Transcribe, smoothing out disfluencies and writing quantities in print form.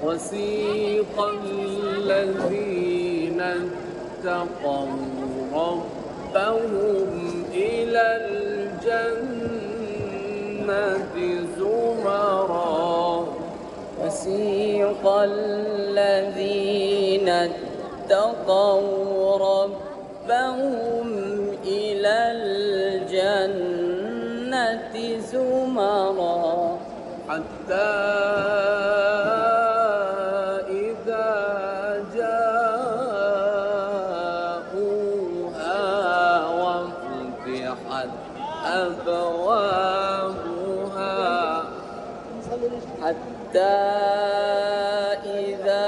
وسيق الذين اتقوا ربهم إلى الجنة زمرا وسيق الذين اتقوا ربهم إلى الجنة زمرا حتى إذا جاءوها وفتحت أبوابها حتى إذا